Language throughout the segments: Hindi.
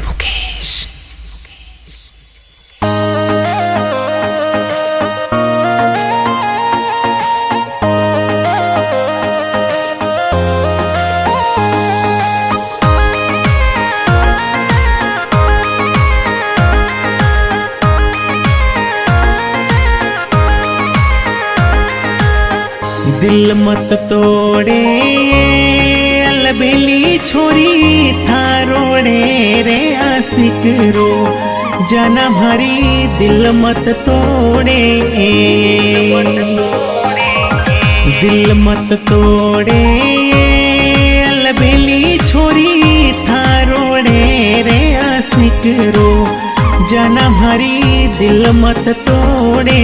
मुकेश। दिल मत तोड़े अलबेली छोरी थारोड़े रे आशिक रो जना भरी दिल मत तोड़े। दिल मत तोड़े अलबेली छोरी थारोड़े रे आशिक रो जना भरी दिल मत तोड़े।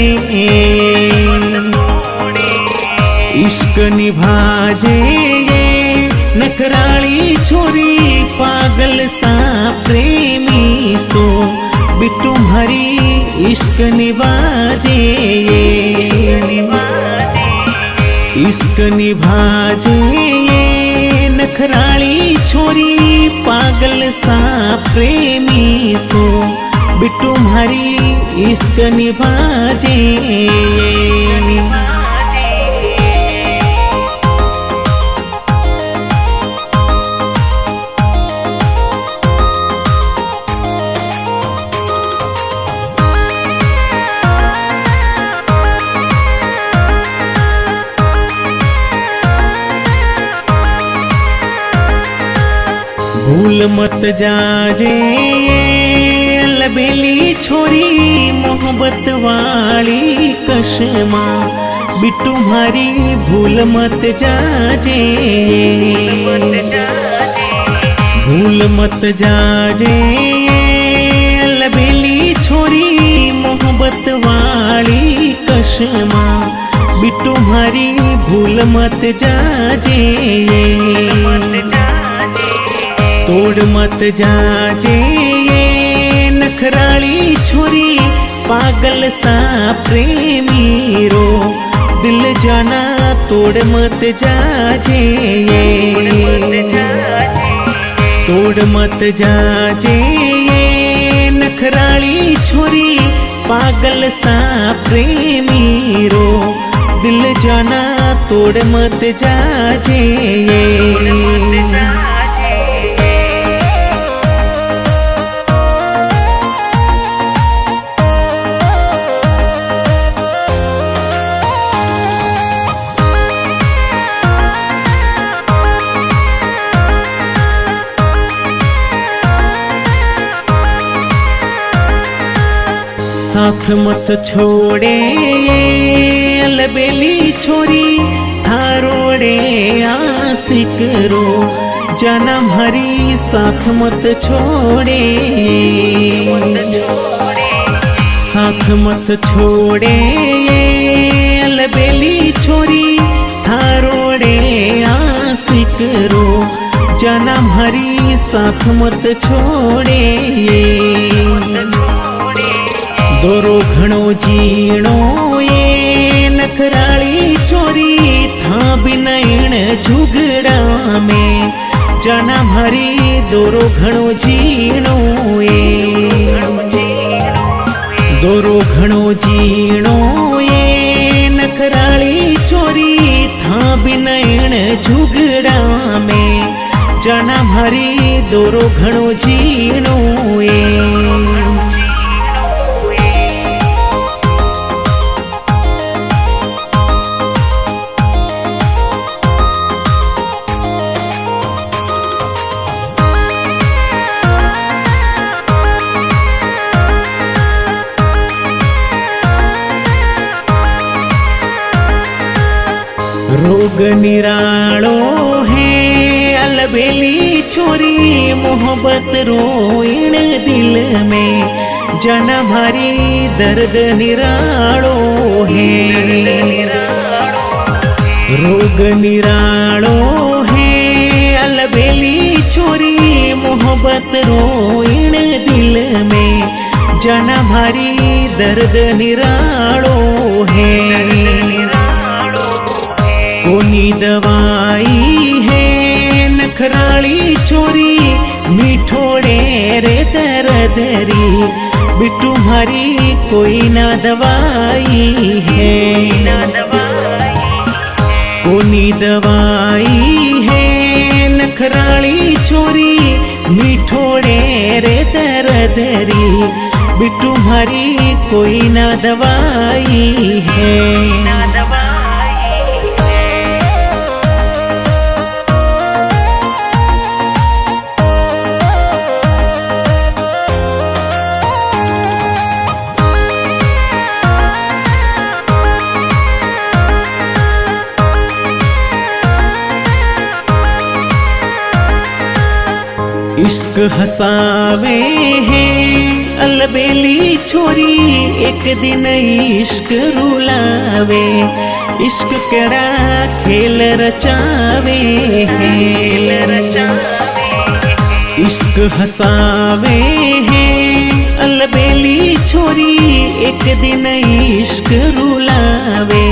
इश्क निभाजे नखराली छोरी पागल सा प्रेमी सो बिट्टू भरी इश्क निभाजे। इश्क निभाजे नखराली छोरी पागल सा प्रेमी सो बिट्टू भरी इश्क निभाजे। भूल मत जाजे अलबेली छोरी मोहब्बत वाली कसमा बिट्टू भारी भूल मत जाजे। भूल मत जाजे अलबेली छोरी मोहब्बत वाली कसमा बिट्टू भारी भूल मत जाजे। तोड़ मत जाजे नखराली छोरी पागल सा प्रेमी रो दिल जाना तोड़ मत जाजे। तोड़ मत जाजे नखराली छोरी पागल सा प्रेमी रो दिल जाना तोड़ मत जाजे। साथ मत छोड़े अलबेली छोरी थारोड़े आशिक रो जना भरी साथ मत छोड़े। साथ मत छोड़े अलबेली छोरी थारोड़े आशिक रो जना भरी साथ मत छोड़े। दोरो घणो जीणो ये नखराली छोरी था बिनैण झुगड़ा में जना भरी दोरो घणो जीणो ये। दोरो घणो जीणो ये नखराली छोरी था बिनैण झुगड़ा में जना भरी दोरो घणो जीणो ये। रोग निरालो है अलबेली छोरी मोहब्बत रोइण दिल में जना भारी दर्द निरालो है। रोग निरालो है अलबेली छोरी मोहब्बत रोइण दिल में जना भारी दर्द निरालो है। कोनी दवाई है नखराली छोरी मीठोड़े रे दरी, बिट्टू मारी कोई ना दवाई है, कोनी दवाई है नखराली छोरी, मीठोड़े रे दरी, बिट्टू मारी कोई ना दवाई है। इश्क हसावे है अलबेली छोरी, एक दिन इश्क रुलावे, इश्क केड़ा खेल रचावे है, इश्क हसावे है अलबेली छोरी, एक दिन इश्क रुलावे,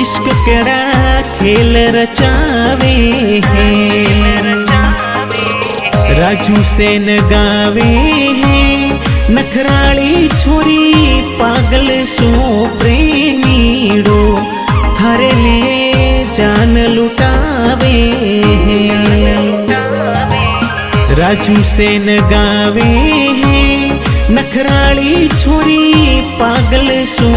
इश्क केड़ा खेल रचावे है। राजू सेन गावे है नखराली छोरी, पागल सो प्रेमीड़ो, थारे ले जान लुटावे है। राजू सेन गावे है नखराली छोरी, पागल सो